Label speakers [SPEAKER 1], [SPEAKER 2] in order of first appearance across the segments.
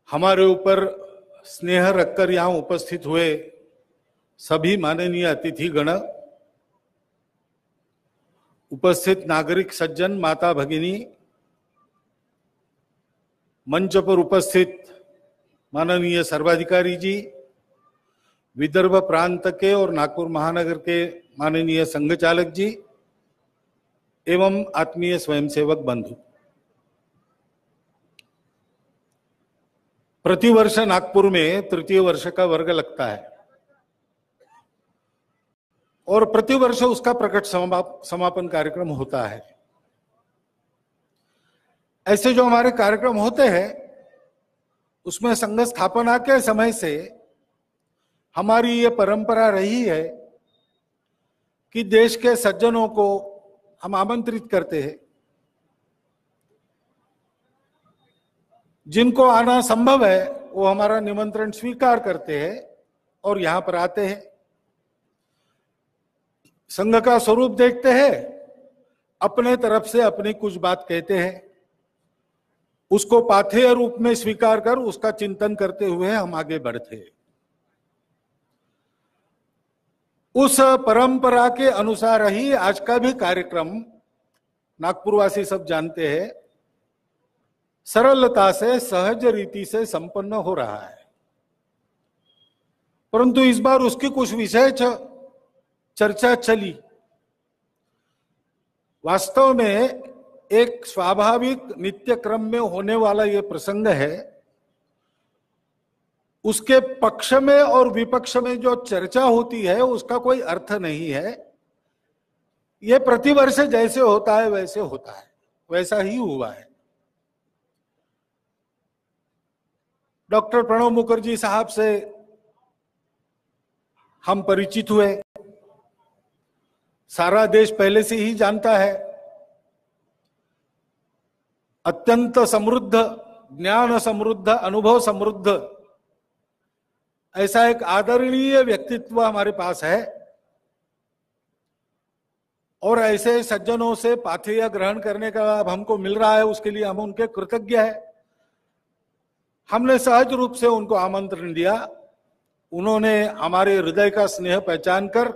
[SPEAKER 1] हमारे ऊपर स्नेह रखकर यहाँ उपस्थित हुए सभी माननीय अतिथिगण, उपस्थित नागरिक सज्जन, माता भगिनी, मंच पर उपस्थित माननीय सर्वाधिकारी जी, विदर्भ प्रांत के और नागपुर महानगर के माननीय संघ चालक जी एवं आत्मीय स्वयंसेवक बंधु, प्रतिवर्ष नागपुर में तृतीय वर्ष का वर्ग लगता है और प्रतिवर्ष उसका प्रकट समापन कार्यक्रम होता है। ऐसे जो हमारे कार्यक्रम होते हैं उसमें संघ स्थापना के समय से हमारी ये परंपरा रही है कि देश के सज्जनों को हम आमंत्रित करते हैं, जिनको आना संभव है वो हमारा निमंत्रण स्वीकार करते हैं और यहां पर आते हैं। संघ का स्वरूप देखते हैं, अपने तरफ से अपनी कुछ बात कहते हैं, उसको पाथेय रूप में स्वीकार कर उसका चिंतन करते हुए हम आगे बढ़ते हैं। उस परंपरा के अनुसार ही आज का भी कार्यक्रम नागपुरवासी सब जानते हैं, सरलता से सहज रीति से संपन्न हो रहा है। परंतु इस बार उसकी कुछ विषय चर्चा चली। वास्तव में एक स्वाभाविक नित्य क्रम में होने वाला यह प्रसंग है, उसके पक्ष में और विपक्ष में जो चर्चा होती है उसका कोई अर्थ नहीं है। यह प्रतिवर्ष जैसे होता है वैसे होता है, वैसा ही हुआ है। डॉक्टर प्रणब मुखर्जी साहब से हम परिचित हुए, सारा देश पहले से ही जानता है। अत्यंत समृद्ध, ज्ञान समृद्ध, अनुभव समृद्ध ऐसा एक आदरणीय व्यक्तित्व हमारे पास है और ऐसे सज्जनों से पाथेय ग्रहण करने का लाभ हमको मिल रहा है, उसके लिए हम उनके कृतज्ञ हैं। हमने सहज रूप से उनको आमंत्रण दिया, उन्होंने हमारे हृदय का स्नेह पहचान कर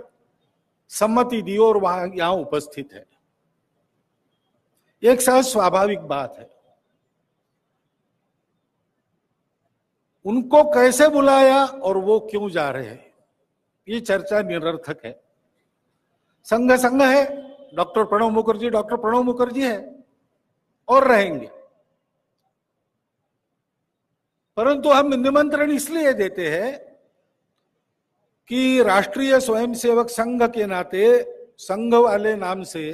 [SPEAKER 1] सम्मति दी और वहां यहां उपस्थित है। एक सहज स्वाभाविक बात है। उनको कैसे बुलाया और वो क्यों जा रहे हैं, ये चर्चा निरर्थक है। संघ संघ है, डॉक्टर प्रणब मुखर्जी है और रहेंगे। परंतु हम निमंत्रण इसलिए देते हैं कि राष्ट्रीय स्वयंसेवक संघ के नाते संघ वाले नाम से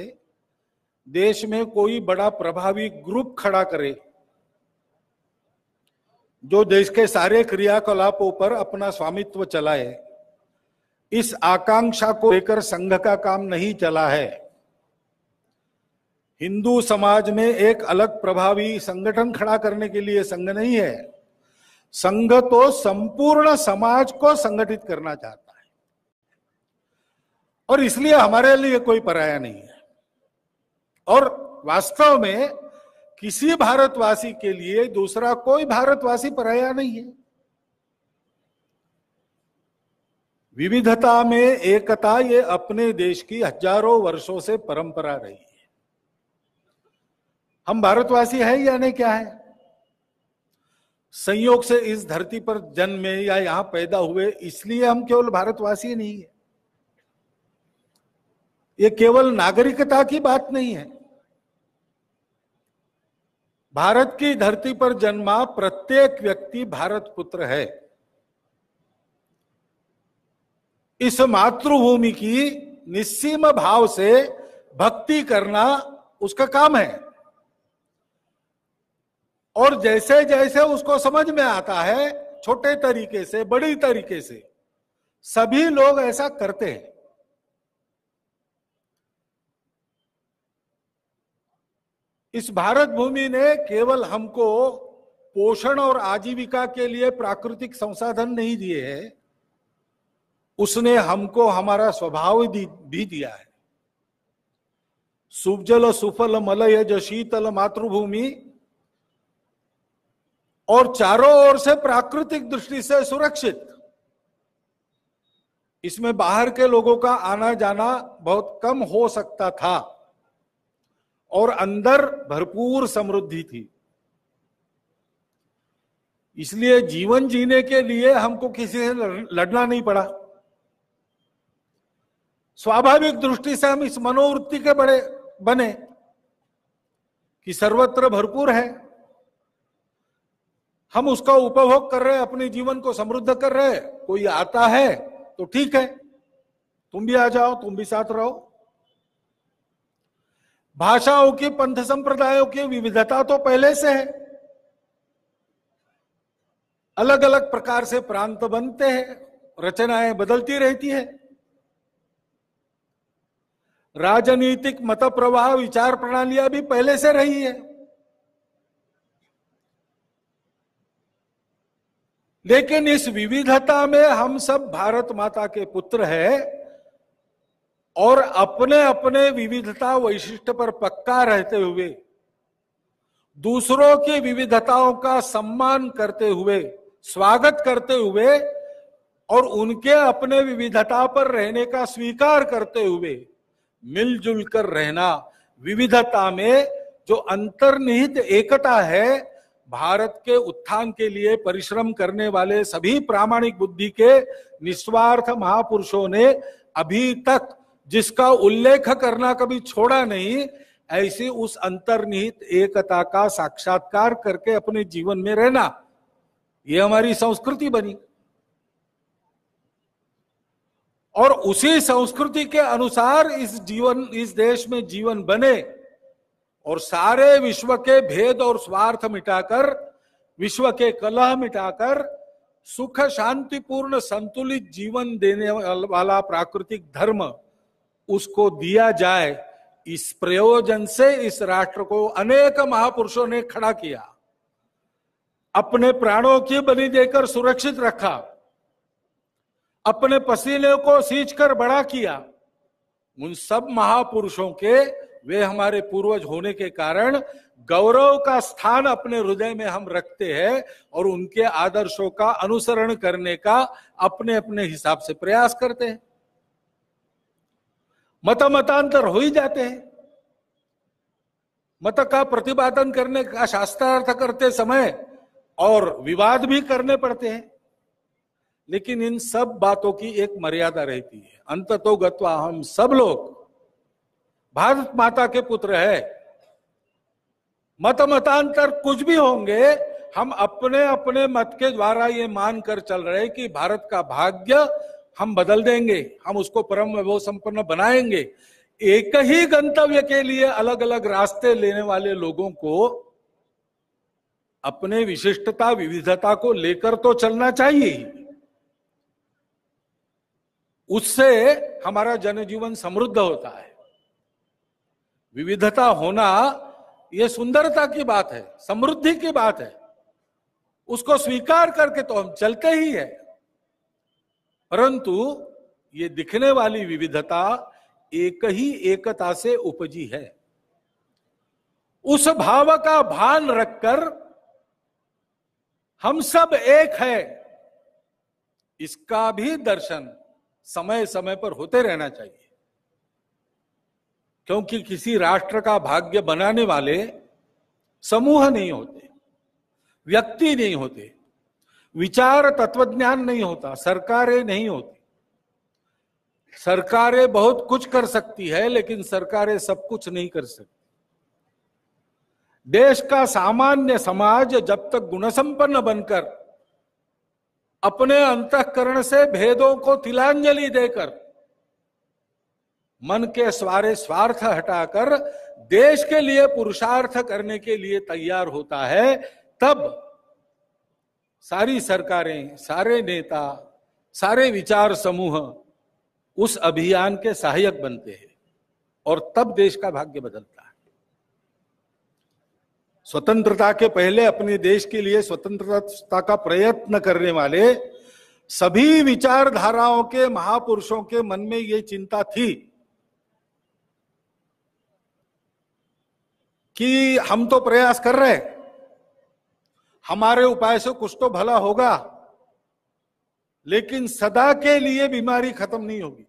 [SPEAKER 1] देश में कोई बड़ा प्रभावी ग्रुप खड़ा करे जो देश के सारे क्रियाकलापों पर अपना स्वामित्व चलाए। इस आकांक्षा को लेकर संघ का काम नहीं चला है। हिंदू समाज में एक अलग प्रभावी संगठन खड़ा करने के लिए संघ नहीं है। संघ तो संपूर्ण समाज को संगठित करना चाहता है और इसलिए हमारे लिए कोई पराया नहीं है। और वास्तव में किसी भारतवासी के लिए दूसरा कोई भारतवासी पराया नहीं है। विविधता में एकता, ये अपने देश की हजारों वर्षों से परंपरा रही है। हम भारतवासी हैं या नहीं, क्या है? संयोग से इस धरती पर जन्मे या यहां पैदा हुए इसलिए हम केवल भारतवासी नहीं है। ये केवल नागरिकता की बात नहीं है। भारत की धरती पर जन्मा प्रत्येक व्यक्ति भारत पुत्र है। इस मातृभूमि की निस्सीम भाव से भक्ति करना उसका काम है और जैसे जैसे उसको समझ में आता है, छोटे तरीके से बड़ी तरीके से सभी लोग ऐसा करते हैं। इस भारत भूमि ने केवल हमको पोषण और आजीविका के लिए प्राकृतिक संसाधन नहीं दिए हैं, उसने हमको हमारा स्वभाव भी दिया है। सुजल सुफल मलयज शीतल मातृभूमि और चारों ओर से प्राकृतिक दृष्टि से सुरक्षित। इसमें बाहर के लोगों का आना जाना बहुत कम हो सकता था और अंदर भरपूर समृद्धि थी। इसलिए जीवन जीने के लिए हमको किसी से लड़ना नहीं पड़ा। स्वाभाविक दृष्टि से हम इस मनोवृत्ति के बड़े बने कि सर्वत्र भरपूर है, हम उसका उपभोग कर रहे हैं, अपने जीवन को समृद्ध कर रहे हैं। कोई आता है तो ठीक है, तुम भी आ जाओ, तुम भी साथ रहो। भाषाओं की, पंथ संप्रदायों की विविधता तो पहले से है, अलग अलग प्रकार से प्रांत बनते हैं, रचनाएं बदलती रहती है। राजनीतिक मत प्रवाह, विचार प्रणालियां भी पहले से रही है। लेकिन इस विविधता में हम सब भारत माता के पुत्र हैं और अपने अपने विविधता वैशिष्ट्य पर पक्का रहते हुए, दूसरों की विविधताओं का सम्मान करते हुए, स्वागत करते हुए और उनके अपने विविधता पर रहने का स्वीकार करते हुए मिलजुल कर रहना, विविधता में जो अंतर्निहित एकता है, भारत के उत्थान के लिए परिश्रम करने वाले सभी प्रामाणिक बुद्धि के निस्वार्थ महापुरुषों ने अभी तक जिसका उल्लेख करना कभी छोड़ा नहीं, ऐसी उस अंतर्निहित एकता का साक्षात्कार करके अपने जीवन में रहना, ये हमारी संस्कृति बनी। और उसी संस्कृति के अनुसार इस देश में जीवन बने और सारे विश्व के भेद और स्वार्थ मिटाकर, विश्व के कलह मिटाकर सुख शांतिपूर्ण संतुलित जीवन देने वाला प्राकृतिक धर्म उसको दिया जाए। इस प्रयोजन से इस राष्ट्र को अनेक महापुरुषों ने खड़ा किया, अपने प्राणों की बलि देकर सुरक्षित रखा, अपने पसीने को सींचकर बड़ा किया। उन सब महापुरुषों के, वे हमारे पूर्वज होने के कारण गौरव का स्थान अपने हृदय में हम रखते हैं और उनके आदर्शों का अनुसरण करने का अपने अपने हिसाब से प्रयास करते हैं। मतांतर हो ही जाते हैं, मत का प्रतिपादन करने का शास्त्रार्थ करते समय और विवाद भी करने पड़ते हैं, लेकिन इन सब बातों की एक मर्यादा रहती है। अंततोगत्वा हम सब लोग भारत माता के पुत्र है। मतांतर कुछ भी होंगे, हम अपने अपने मत के द्वारा ये मानकर चल रहे कि भारत का भाग्य हम बदल देंगे, हम उसको परम वैभव संपन्न बनाएंगे। एक ही गंतव्य के लिए अलग अलग रास्ते लेने वाले लोगों को अपने विशिष्टता विविधता को लेकर तो चलना चाहिए। उससे हमारा जनजीवन समृद्ध होता है। विविधता होना यह सुंदरता की बात है, समृद्धि की बात है। उसको स्वीकार करके तो हम चलते ही है, परंतु ये दिखने वाली विविधता एक ही एकता से उपजी है। उस भाव का भान रखकर हम सब एक है, इसका भी दर्शन समय समय पर होते रहना चाहिए। क्योंकि किसी राष्ट्र का भाग्य बनाने वाले समूह नहीं होते, व्यक्ति नहीं होते, विचार तत्वज्ञान नहीं होता, सरकारें नहीं होती। सरकारें बहुत कुछ कर सकती है, लेकिन सरकारें सब कुछ नहीं कर सकती। देश का सामान्य समाज जब तक गुणसंपन्न बनकर अपने अंतःकरण से भेदों को तिलांजलि देकर, मन के सारे स्वार्थ हटाकर देश के लिए पुरुषार्थ करने के लिए तैयार होता है, तब सारी सरकारें, सारे नेता, सारे विचार समूह उस अभियान के सहायक बनते हैं और तब देश का भाग्य बदलता है। स्वतंत्रता के पहले अपने देश के लिए स्वतंत्रता का प्रयत्न करने वाले सभी विचारधाराओं के महापुरुषों के मन में ये चिंता थी कि हम तो प्रयास कर रहे हैं, हमारे उपाय से कुछ तो भला होगा, लेकिन सदा के लिए बीमारी खत्म नहीं होगी।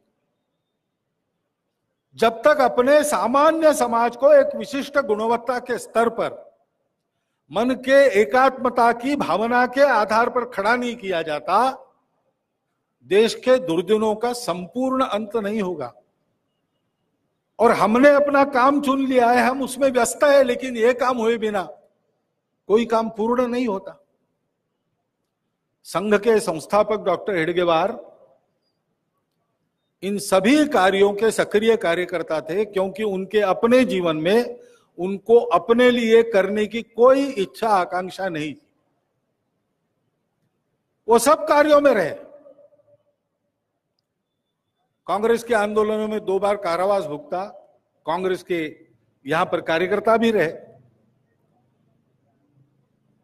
[SPEAKER 1] जब तक अपने सामान्य समाज को एक विशिष्ट गुणवत्ता के स्तर पर मन के एकात्मता की भावना के आधार पर खड़ा नहीं किया जाता, देश के दुर्दिनों का संपूर्ण अंत नहीं होगा। और हमने अपना काम चुन लिया है, हम उसमें व्यस्त है, लेकिन यह काम हुए बिना कोई काम पूर्ण नहीं होता। संघ के संस्थापक डॉक्टर हेडगेवार इन सभी कार्यों के सक्रिय कार्यकर्ता थे, क्योंकि उनके अपने जीवन में उनको अपने लिए करने की कोई इच्छा आकांक्षा नहीं थी। वो सब कार्यों में रहे। कांग्रेस के आंदोलनों में 2 बार कारावास भुगता, कांग्रेस के यहां पर कार्यकर्ता भी रहे।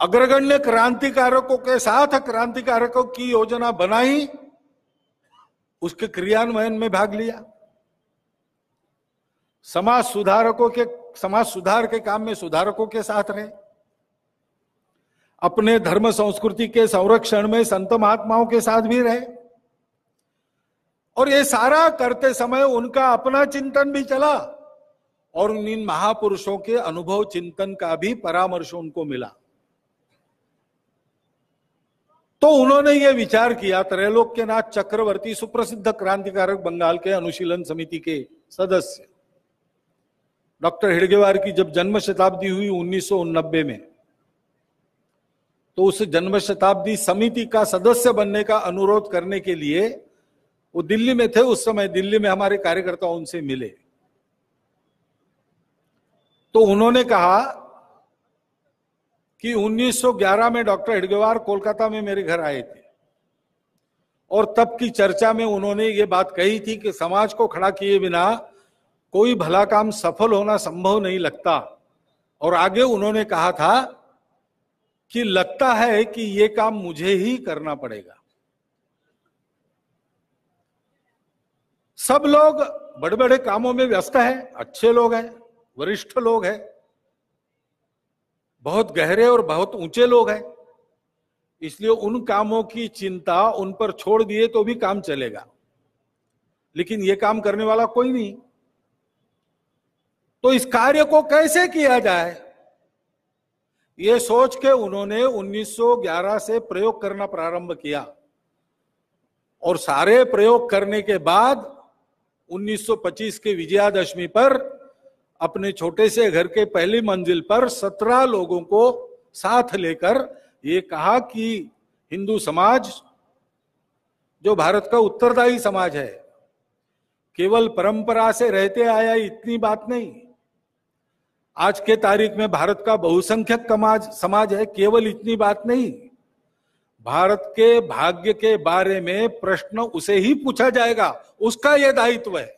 [SPEAKER 1] अग्रगण्य क्रांतिकारकों के साथ क्रांतिकारकों की योजना बनाई, उसके क्रियान्वयन में भाग लिया। समाज सुधार के काम में सुधारकों के साथ रहे। अपने धर्म संस्कृति के संरक्षण में संत महात्माओं के साथ भी रहे। और ये सारा करते समय उनका अपना चिंतन भी चला और इन महापुरुषों के अनुभव चिंतन का भी परामर्श उनको मिला। तो उन्होंने ये विचार किया, त्रैलोक्यनाथ चक्रवर्ती सुप्रसिद्ध क्रांतिकारक बंगाल के अनुशीलन समिति के सदस्य डॉक्टर हेडगेवार की जब जन्म शताब्दी हुई 1990 में, तो उस जन्म शताब्दी समिति का सदस्य बनने का अनुरोध करने के लिए वो दिल्ली में थे। उस समय दिल्ली में हमारे कार्यकर्ता उनसे मिले, तो उन्होंने कहा कि 1911 में डॉक्टर हेडगेवार कोलकाता में मेरे घर आए थे और तब की चर्चा में उन्होंने ये बात कही थी कि समाज को खड़ा किए बिना कोई भला काम सफल होना संभव नहीं लगता। और आगे उन्होंने कहा था कि लगता है कि ये काम मुझे ही करना पड़ेगा। सब लोग बड़े बड़े कामों में व्यस्त हैं, अच्छे लोग हैं, वरिष्ठ लोग हैं, बहुत गहरे और बहुत ऊंचे लोग हैं, इसलिए उन कामों की चिंता उन पर छोड़ दिए तो भी काम चलेगा, लेकिन ये काम करने वाला कोई नहीं। तो इस कार्य को कैसे किया जाए, ये सोच के उन्होंने 1911 से प्रयोग करना प्रारंभ किया और सारे प्रयोग करने के बाद 1925 के विजयादशमी पर अपने छोटे से घर के पहली मंजिल पर 17 लोगों को साथ लेकर ये कहा कि हिंदू समाज जो भारत का उत्तरदायी समाज है, केवल परंपरा से रहते आया इतनी बात नहीं, आज के तारीख में भारत का बहुसंख्यक समाज है, केवल इतनी बात नहीं, भारत के भाग्य के बारे में प्रश्न उसे ही पूछा जाएगा, उसका यह दायित्व है।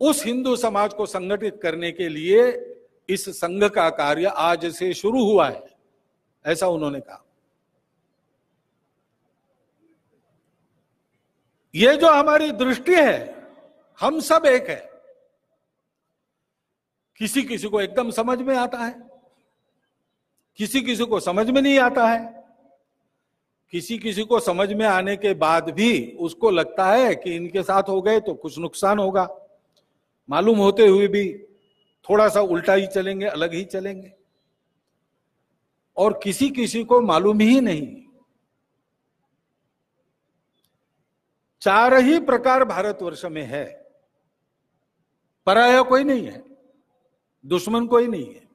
[SPEAKER 1] उस हिंदू समाज को संगठित करने के लिए इस संघ का कार्य आज से शुरू हुआ है, ऐसा उन्होंने कहा। ये जो हमारी दृष्टि है, हम सब एक है। किसी किसी को एकदम समझ में आता है, किसी किसी को समझ में नहीं आता है, किसी किसी को समझ में आने के बाद भी उसको लगता है कि इनके साथ हो गए तो कुछ नुकसान होगा, मालूम होते हुए भी थोड़ा सा उल्टा ही चलेंगे, अलग ही चलेंगे। और किसी किसी को मालूम ही नहीं। 4 ही प्रकार भारतवर्ष में है, पराया कोई नहीं है, दुश्मन कोई नहीं है,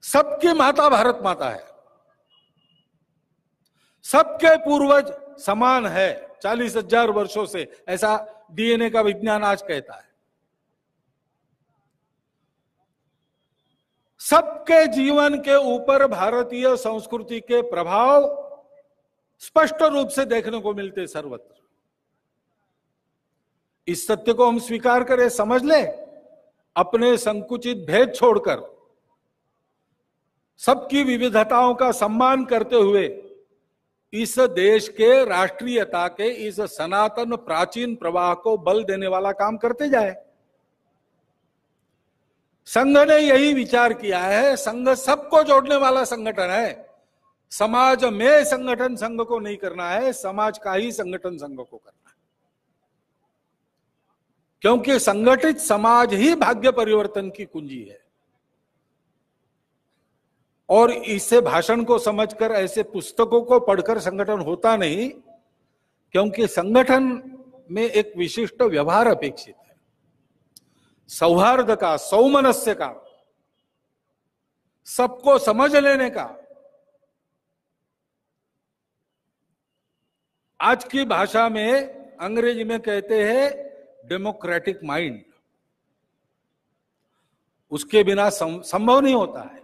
[SPEAKER 1] सबकी माता भारत माता है, सबके पूर्वज समान है 40,000 वर्षों से, ऐसा डीएनए का विज्ञान आज कहता है। सबके जीवन के ऊपर भारतीय संस्कृति के प्रभाव स्पष्ट रूप से देखने को मिलते सर्वत्र। इस सत्य को हम स्वीकार करें, समझ लें, अपने संकुचित भेद छोड़कर सबकी विविधताओं का सम्मान करते हुए इस देश के राष्ट्रीयता के इस सनातन प्राचीन प्रवाह को बल देने वाला काम करते जाए। संघ ने यही विचार किया है, संघ सबको जोड़ने वाला संगठन है। समाज में संगठन संघ को नहीं करना है, समाज का ही संगठन संघ को करना है, क्योंकि संगठित समाज ही भाग्य परिवर्तन की कुंजी है। और इसे भाषण को समझकर, ऐसे पुस्तकों को पढ़कर संगठन होता नहीं, क्योंकि संगठन में एक विशिष्ट व्यवहार अपेक्षित है, सौहार्द का, सौमनस्य का, सबको समझ लेने का। आज की भाषा में, अंग्रेजी में कहते हैं डेमोक्रेटिक माइंड, उसके बिना संभव नहीं होता है।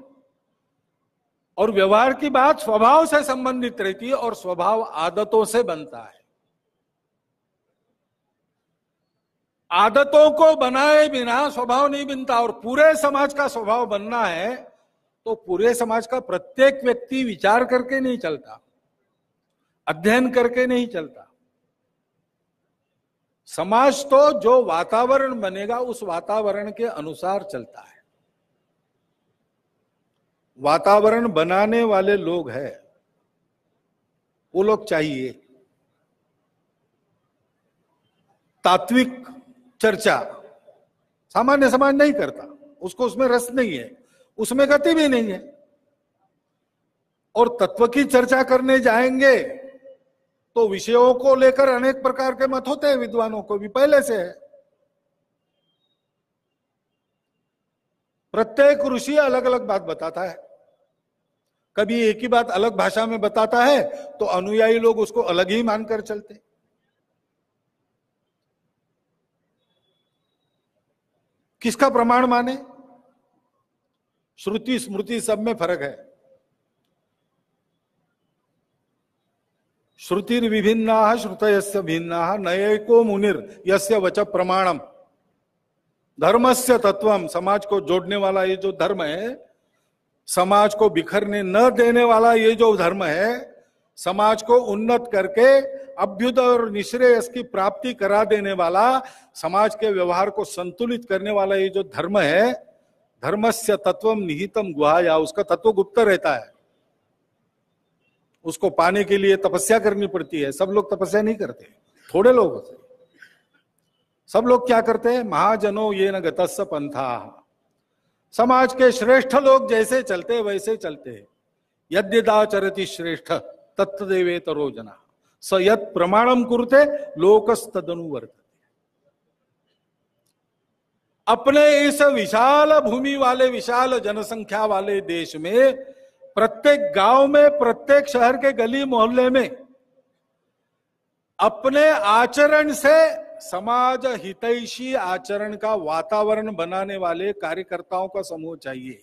[SPEAKER 1] और व्यवहार की बात स्वभाव से संबंधित रहती है, और स्वभाव आदतों से बनता है। आदतों को बनाए बिना स्वभाव नहीं बनता। और पूरे समाज का स्वभाव बनना है तो पूरे समाज का प्रत्येक व्यक्ति विचार करके नहीं चलता, अध्ययन करके नहीं चलता। समाज तो जो वातावरण बनेगा उस वातावरण के अनुसार चलता है। वातावरण बनाने वाले लोग हैं, वो लोग चाहिए। तात्विक चर्चा सामान्य समाज नहीं करता, उसको उसमें रस नहीं है, उसमें गति भी नहीं है। और तत्व की चर्चा करने जाएंगे तो विषयों को लेकर अनेक प्रकार के मत होते हैं, विद्वानों को भी पहले से है। प्रत्येक ऋषि अलग अलग बात बताता है, कभी एक ही बात अलग भाषा में बताता है तो अनुयायी लोग उसको अलग ही मानकर चलते। किसका प्रमाण माने? श्रुति स्मृति सब में फर्क है। श्रुतिर विभिन्ना श्रुतयस्य भिन्ना नयको मुनिर यस्य वच प्रमाणम। धर्मस्य तत्वम, समाज को जोड़ने वाला ये जो धर्म है, समाज को बिखरने न देने वाला ये जो धर्म है, समाज को उन्नत करके अभ्युदय और निश्रेयस की प्राप्ति करा देने वाला, समाज के व्यवहार को संतुलित करने वाला ये जो धर्म है, धर्मस्य तत्वम निहितम गुहाया, उसका तत्व गुप्त रहता है। उसको पाने के लिए तपस्या करनी पड़ती है। सब लोग तपस्या नहीं करते, थोड़े लोग होते। सब लोग क्या करते हैं? महाजनो ये न गतस्स पंथा, समाज के श्रेष्ठ लोग जैसे चलते वैसे चलते हैं। यद्यदाचरति श्रेष्ठ तत्तदेवेतरो जना स यत् प्रमाणम कुरुते लोकस्तदनुवर्तते। अपने इस विशाल भूमि वाले, विशाल जनसंख्या वाले देश में, प्रत्येक गांव में, प्रत्येक शहर के गली मोहल्ले में अपने आचरण से समाज हितैषी आचरण का वातावरण बनाने वाले कार्यकर्ताओं का समूह चाहिए।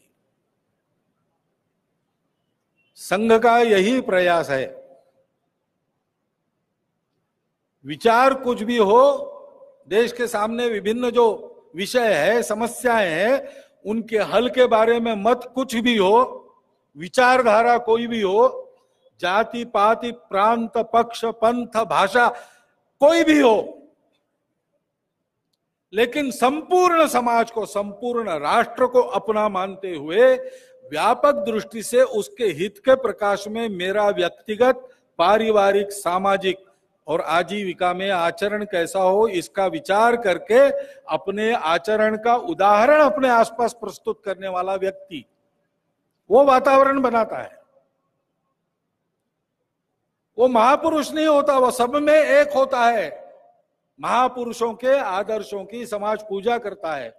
[SPEAKER 1] संघ का यही प्रयास है। विचार कुछ भी हो, देश के सामने विभिन्न जो विषय है, समस्याएं हैं, उनके हल के बारे में मत कुछ भी हो, विचारधारा कोई भी हो, जाति पाति प्रांत पक्ष पंथ भाषा कोई भी हो, लेकिन संपूर्ण समाज को, संपूर्ण राष्ट्र को अपना मानते हुए व्यापक दृष्टि से उसके हित के प्रकाश में मेरा व्यक्तिगत, पारिवारिक, सामाजिक और आजीविका में आचरण कैसा हो, इसका विचार करके अपने आचरण का उदाहरण अपने आसपास प्रस्तुत करने वाला व्यक्ति वो वातावरण बनाता है। वो महापुरुष नहीं होता, वो सब में एक होता है। महापुरुषों के आदर्शों की समाज पूजा करता है,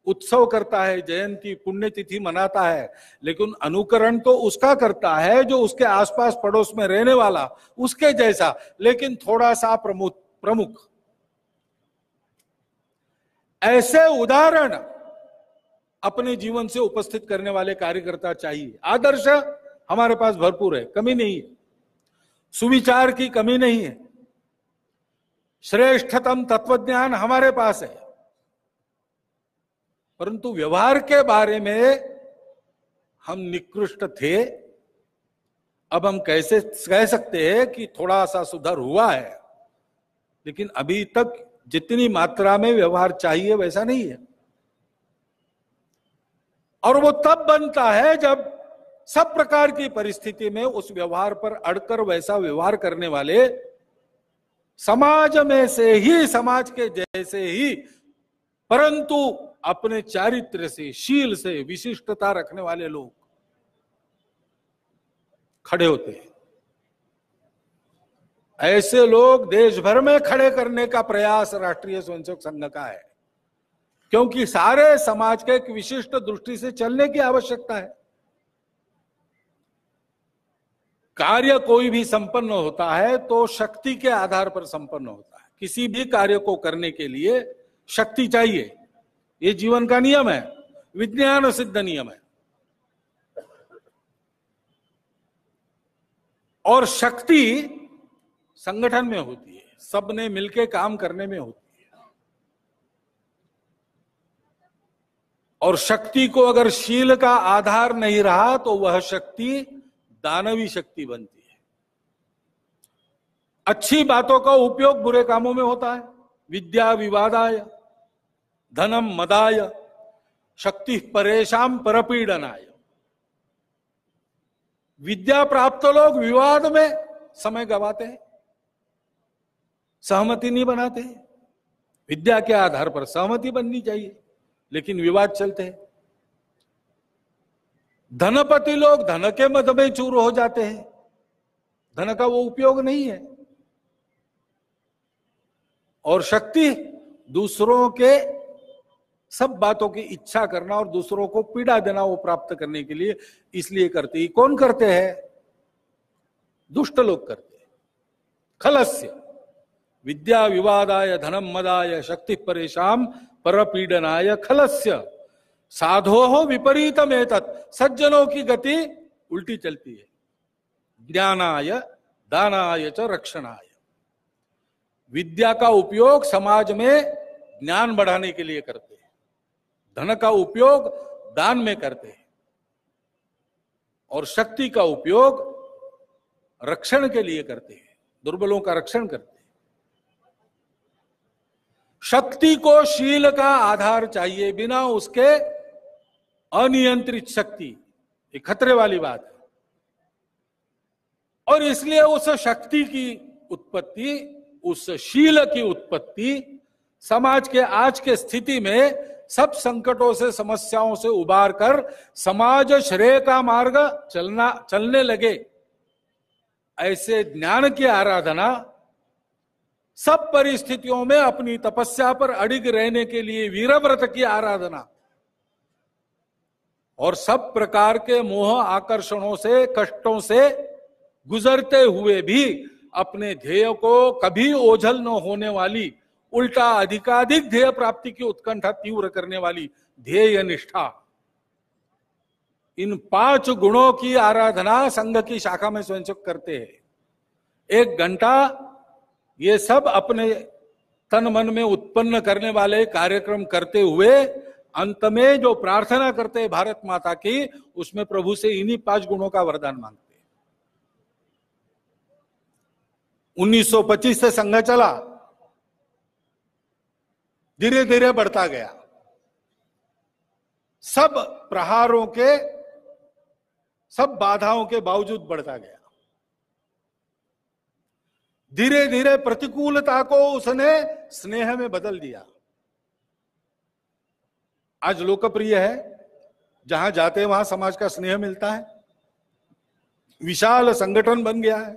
[SPEAKER 1] उत्सव करता है, जयंती पुण्यतिथि मनाता है, लेकिन अनुकरण तो उसका करता है जो उसके आसपास पड़ोस में रहने वाला, उसके जैसा, लेकिन थोड़ा सा प्रमुख। ऐसे उदाहरण अपने जीवन से उपस्थित करने वाले कार्यकर्ता चाहिए। आदर्श हमारे पास भरपूर है, कमी नहीं है, सुविचार की कमी नहीं है, श्रेष्ठतम तत्वज्ञान हमारे पास है, परंतु व्यवहार के बारे में हम निकृष्ट थे। अब हम कैसे कह सकते हैं कि थोड़ा सा सुधार हुआ है, लेकिन अभी तक जितनी मात्रा में व्यवहार चाहिए वैसा नहीं है। और वो तब बनता है जब सब प्रकार की परिस्थिति में उस व्यवहार पर अड़कर वैसा व्यवहार करने वाले, समाज में से ही, समाज के जैसे ही, परंतु अपने चारित्र से, शील से विशिष्टता रखने वाले लोग खड़े होते हैं। ऐसे लोग देश भर में खड़े करने का प्रयास राष्ट्रीय स्वयंसेवक संघ का है, क्योंकि सारे समाज के एक विशिष्ट दृष्टि से चलने की आवश्यकता है। कार्य कोई भी संपन्न होता है तो शक्ति के आधार पर संपन्न होता है। किसी भी कार्य को करने के लिए शक्ति चाहिए, ये जीवन का नियम है, विज्ञान सिद्ध नियम है। और शक्ति संगठन में होती है, सबने मिलके काम करने में होती है। और शक्ति को अगर शील का आधार नहीं रहा तो वह शक्ति दानवी शक्ति बनती है। अच्छी बातों का उपयोग बुरे कामों में होता है। विद्या विवादाय धनम मदाय शक्ति परेशान परपीडनाय। विद्या प्राप्त लोग विवाद में समय गवाते हैं, सहमति नहीं बनाते। विद्या के आधार पर सहमति बननी चाहिए, लेकिन विवाद चलते हैं। धनपति लोग धन के मद में चूर हो जाते हैं, धन का वो उपयोग नहीं है। और शक्ति दूसरों के सब बातों की इच्छा करना और दूसरों को पीड़ा देना, वो प्राप्त करने के लिए इसलिए करते हैं। कौन करते हैं? दुष्ट लोग करते हैं। खलस्य विद्या विवादाय धनम मदाय शक्ति परेशान परपीडनाय खलस्य साधो विपरीतम एतत्। सज्जनों की गति उल्टी चलती है। ज्ञानाय दानाय च रक्षणाय। विद्या का उपयोग समाज में ज्ञान बढ़ाने के लिए करते हैं, धन का उपयोग दान में करते हैं, और शक्ति का उपयोग रक्षण के लिए करते हैं, दुर्बलों का रक्षण करते हैं। शक्ति को शील का आधार चाहिए, बिना उसके अनियंत्रित शक्ति, ये खतरे वाली बात है। और इसलिए उस शक्ति की उत्पत्ति, उस शील की उत्पत्ति समाज के आज के स्थिति में सब संकटों से, समस्याओं से उबार कर समाज श्रेय का मार्ग चलने लगे, ऐसे ज्ञान की आराधना, सब परिस्थितियों में अपनी तपस्या पर अडिग रहने के लिए वीरव्रत की आराधना, और सब प्रकार के मोह आकर्षणों से, कष्टों से गुजरते हुए भी अपने ध्येय को कभी ओझल न होने वाली, उल्टा अधिकाधिक ध्येय प्राप्ति की उत्कंठा तीव्र करने वाली ध्येय निष्ठा, इन 5 गुणों की आराधना संघ की शाखा में स्वयंसेवक करते हैं। 1 घंटा ये सब अपने तन मन में उत्पन्न करने वाले कार्यक्रम करते हुए अंत में जो प्रार्थना करते हैं भारत माता की, उसमें प्रभु से इन्हीं 5 गुणों का वरदान मांगते हैं। 1925 से संघ चला, धीरे धीरे बढ़ता गया, सब प्रहारों के, सब बाधाओं के बावजूद बढ़ता गया। धीरे धीरे प्रतिकूलता को उसने स्नेह में बदल दिया। आज लोकप्रिय है, जहां जाते हैं वहां समाज का स्नेह मिलता है, विशाल संगठन बन गया है।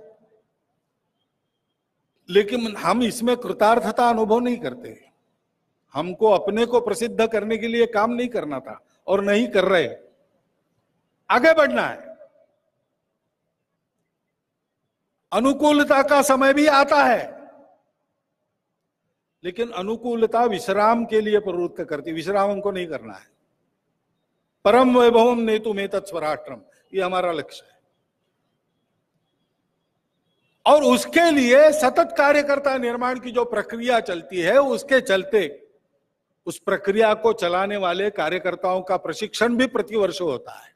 [SPEAKER 1] लेकिन हम इसमें कृतार्थता अनुभव नहीं करते। हमको अपने को प्रसिद्ध करने के लिए काम नहीं करना था और नहीं कर रहे, आगे बढ़ना है। अनुकूलता का समय भी आता है, लेकिन अनुकूलता विश्राम के लिए प्रवृत्त करती, विश्राम हमको नहीं करना है। परम वैभवम नेतु में तत्स्वराष्ट्रम, ये हमारा लक्ष्य है। और उसके लिए सतत कार्यकर्ता निर्माण की जो प्रक्रिया चलती है, उसके चलते उस प्रक्रिया को चलाने वाले कार्यकर्ताओं का प्रशिक्षण भी प्रतिवर्ष होता है।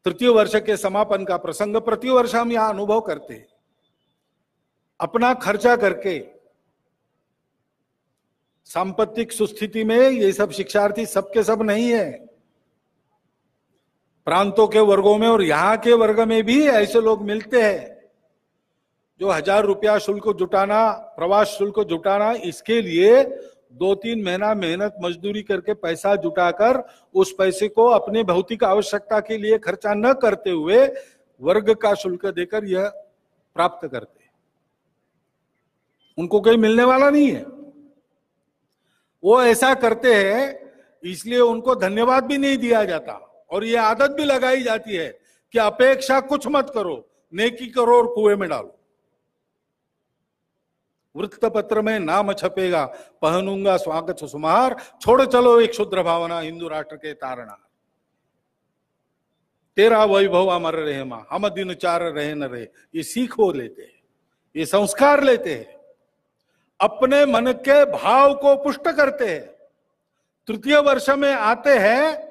[SPEAKER 1] तृतीय वर्ष के समापन का प्रसंग प्रतिवर्ष हम यहां अनुभव करते हैं। अपना खर्चा करके सांपत्तिक सुस्थिति में ये सब शिक्षार्थी सबके सब नहीं है। प्रांतों के वर्गों में और यहां के वर्ग में भी ऐसे लोग मिलते हैं जो 1000 रुपया शुल्क जुटाना, प्रवास शुल्क जुटाना, इसके लिए 2-3 महीना मेहनत मजदूरी करके पैसा जुटाकर उस पैसे को अपने भौतिक आवश्यकता के लिए खर्चा न करते हुए वर्ग का शुल्क देकर यह प्राप्त करते हैं। उनको कोई मिलने वाला नहीं है। वो ऐसा करते हैं, इसलिए उनको धन्यवाद भी नहीं दिया जाता और ये आदत भी लगाई जाती है कि अपेक्षा कुछ मत करो, नेकी करो और कुएं में डालो। वृत्तपत्र में नाम छपेगा, पहनूंगा स्वागत सुमार, छोड़ चलो एक शुद्र भावना, हिंदू राष्ट्र के तारना। तेरा वैभव अमर रहे मां, हम दिन चार रहे न रहे। ये सीख वो लेते हैं, ये संस्कार लेते हैं, अपने मन के भाव को पुष्ट करते हैं। तृतीय वर्ष में आते हैं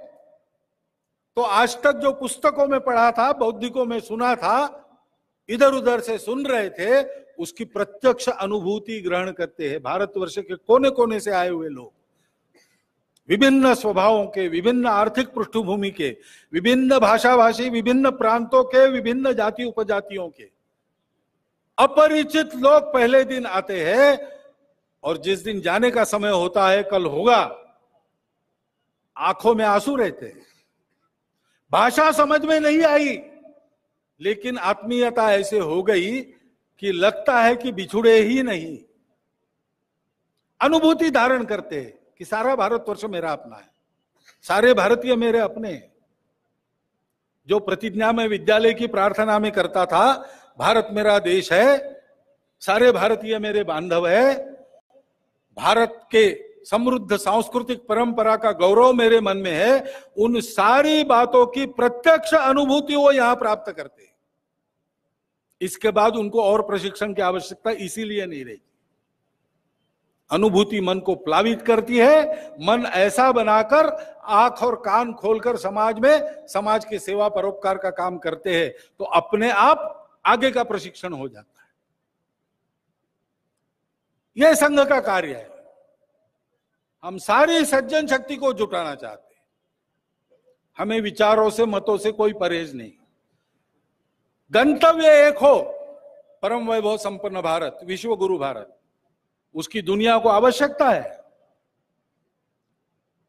[SPEAKER 1] तो आज तक जो पुस्तकों में पढ़ा था, बौद्धिकों में सुना था, इधर उधर से सुन रहे थे, उसकी प्रत्यक्ष अनुभूति ग्रहण करते हैं। भारतवर्ष के कोने कोने से आए हुए लोग, विभिन्न स्वभावों के, विभिन्न आर्थिक पृष्ठभूमि के, विभिन्न भाषाभाषी, विभिन्न प्रांतों के, विभिन्न जाति उपजातियों के अपरिचित लोग पहले दिन आते हैं और जिस दिन जाने का समय होता है, कल होगा, आंखों में आंसू रहते हैं। भाषा समझ में नहीं आई, लेकिन आत्मीयता ऐसे हो गई कि लगता है कि बिछुड़े ही नहीं। अनुभूति धारण करते हैं कि सारा भारतवर्ष मेरा अपना है, सारे भारतीय मेरे अपने हैं। जो प्रतिज्ञा में विद्यालय की प्रार्थना में करता था, भारत मेरा देश है, सारे भारतीय मेरे बांधव है, भारत के समृद्ध सांस्कृतिक परंपरा का गौरव मेरे मन में है, उन सारी बातों की प्रत्यक्ष अनुभूति वो यहां प्राप्त करते हैं। इसके बाद उनको और प्रशिक्षण की आवश्यकता इसीलिए नहीं रही। अनुभूति मन को प्लावित करती है। मन ऐसा बनाकर आंख और कान खोलकर समाज में, समाज की सेवा परोपकार का काम करते हैं तो अपने आप आगे का प्रशिक्षण हो जाता है। यह संघ का कार्य है। हम सारी सज्जन शक्ति को जुटाना चाहते हैं। हमें विचारों से, मतों से कोई परहेज नहीं। गंतव्य एक हो, परम वैभव संपन्न भारत, विश्व गुरु भारत, उसकी दुनिया को आवश्यकता है।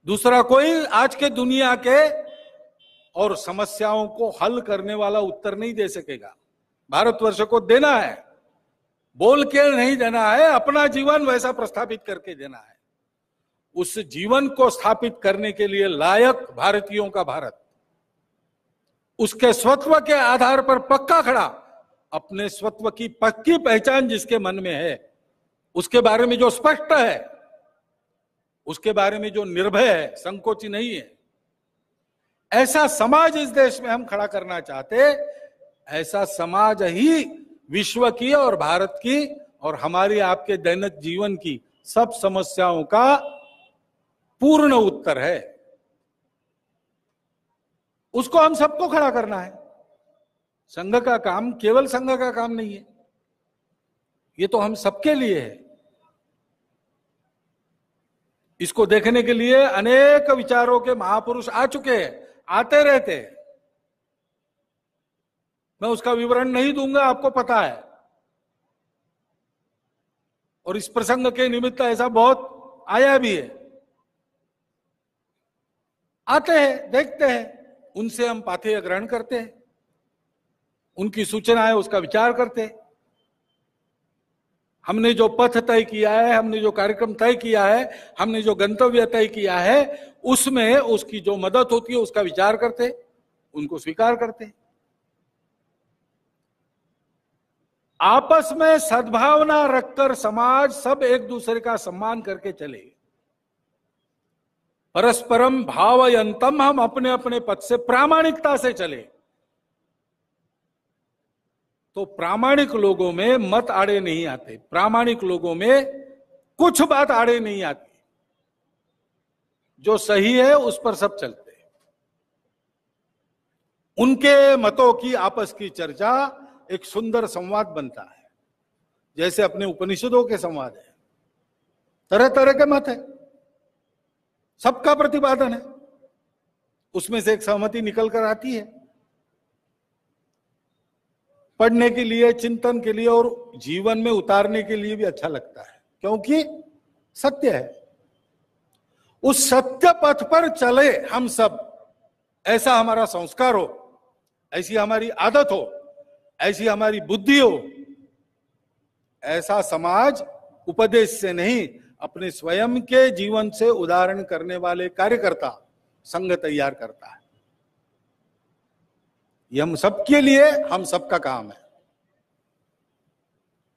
[SPEAKER 1] दूसरा कोई आज के दुनिया के और समस्याओं को हल करने वाला उत्तर नहीं दे सकेगा। भारतवर्ष को देना है, बोल के नहीं देना है, अपना जीवन वैसा प्रस्थापित करके देना है। उस जीवन को स्थापित करने के लिए लायक भारतीयों का भारत, उसके स्वत्व के आधार पर पक्का खड़ा, अपने स्वत्व की पक्की पहचान जिसके मन में है, उसके बारे में जो स्पष्ट है, उसके बारे में जो निर्भय है, संकोची नहीं है, ऐसा समाज इस देश में हम खड़ा करना चाहते। ऐसा समाज ही विश्व की और भारत की और हमारी आपके दैनिक जीवन की सब समस्याओं का पूर्ण उत्तर है। उसको हम सबको खड़ा करना है। संघ का काम केवल संघ का काम नहीं है, ये तो हम सबके लिए है। इसको देखने के लिए अनेक विचारों के महापुरुष आ चुके हैं, आते रहते हैं। मैं उसका विवरण नहीं दूंगा, आपको पता है। और इस प्रसंग के निमित्त ऐसा बहुत आया भी है। आते हैं, देखते हैं, उनसे हम पाथेय ग्रहण करते हैं, उनकी सूचनाएं, उसका विचार करते हैं। हमने जो पथ तय किया है, हमने जो कार्यक्रम तय किया है, हमने जो गंतव्य तय किया है, उसमें उसकी जो मदद होती है उसका विचार करते, उनको स्वीकार करते। आपस में सद्भावना रखकर समाज सब एक दूसरे का सम्मान करके चले। परस्परम भावयंतम, हम अपने अपने पद से प्रामाणिकता से चले तो प्रामाणिक लोगों में मत आड़े नहीं आते, प्रामाणिक लोगों में कुछ बात आड़े नहीं आती। जो सही है उस पर सब चलते हैं। उनके मतों की आपस की चर्चा एक सुंदर संवाद बनता है, जैसे अपने उपनिषदों के संवाद है। तरह तरह के मत है, सबका प्रतिपादन है, उसमें से एक सहमति निकल कर आती है। पढ़ने के लिए, चिंतन के लिए और जीवन में उतारने के लिए भी अच्छा लगता है, क्योंकि सत्य है। उस सत्य पथ पर चले हम सब, ऐसा हमारा संस्कार हो, ऐसी हमारी आदत हो, ऐसी हमारी बुद्धि हो। ऐसा समाज उपदेश से नहीं, अपने स्वयं के जीवन से उदाहरण करने वाले कार्यकर्ता, संघ तैयार करता है। ये हम सबके लिए, हम सबका काम है।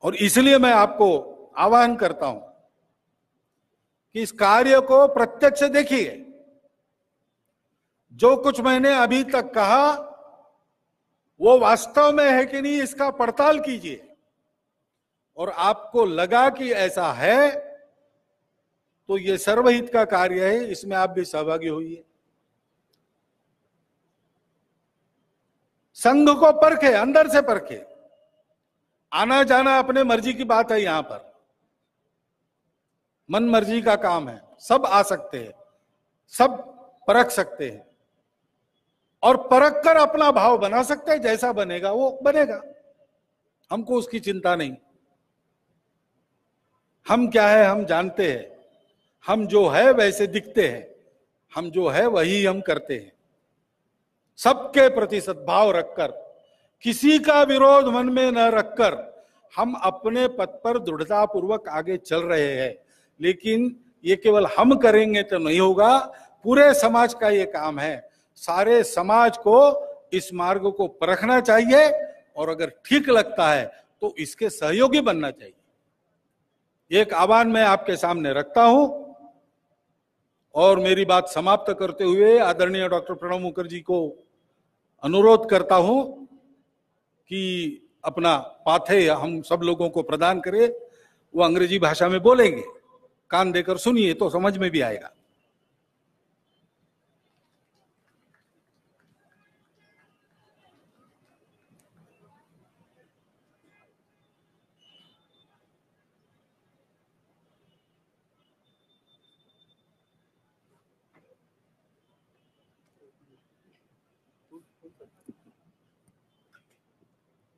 [SPEAKER 1] और इसलिए मैं आपको आह्वान करता हूं कि इस कार्य को प्रत्यक्ष देखिए। जो कुछ मैंने अभी तक कहा वो वास्तव में है कि नहीं, इसका पड़ताल कीजिए। और आपको लगा कि ऐसा है तो ये सर्वहित का कार्य है, इसमें आप भी सहभागी होइए। संघ को परखे, अंदर से परखे। आना जाना अपने मर्जी की बात है, यहां पर मन मर्जी का काम है। सब आ सकते हैं, सब परख सकते हैं और परख कर अपना भाव बना सकते हैं। जैसा बनेगा वो बनेगा, हमको उसकी चिंता नहीं। हम क्या है हम जानते हैं, हम जो है वैसे दिखते हैं, हम जो है वही हम करते हैं। सबके प्रति सद्भाव रखकर, किसी का विरोध मन में न रखकर हम अपने पथ पर दृढ़ता पूर्वक आगे चल रहे हैं। लेकिन ये केवल हम करेंगे तो नहीं होगा, पूरे समाज का ये काम है। सारे समाज को इस मार्ग को परखना चाहिए और अगर ठीक लगता है तो इसके सहयोगी बनना चाहिए। एक आह्वान मैं आपके सामने रखता हूं और मेरी बात समाप्त करते हुए आदरणीय डॉक्टर प्रणब मुखर्जी को अनुरोध करता हूं कि अपना पाथेय हम सब लोगों को प्रदान करे। वो अंग्रेजी भाषा में बोलेंगे, कान देकर सुनिए तो समझ में भी आएगा।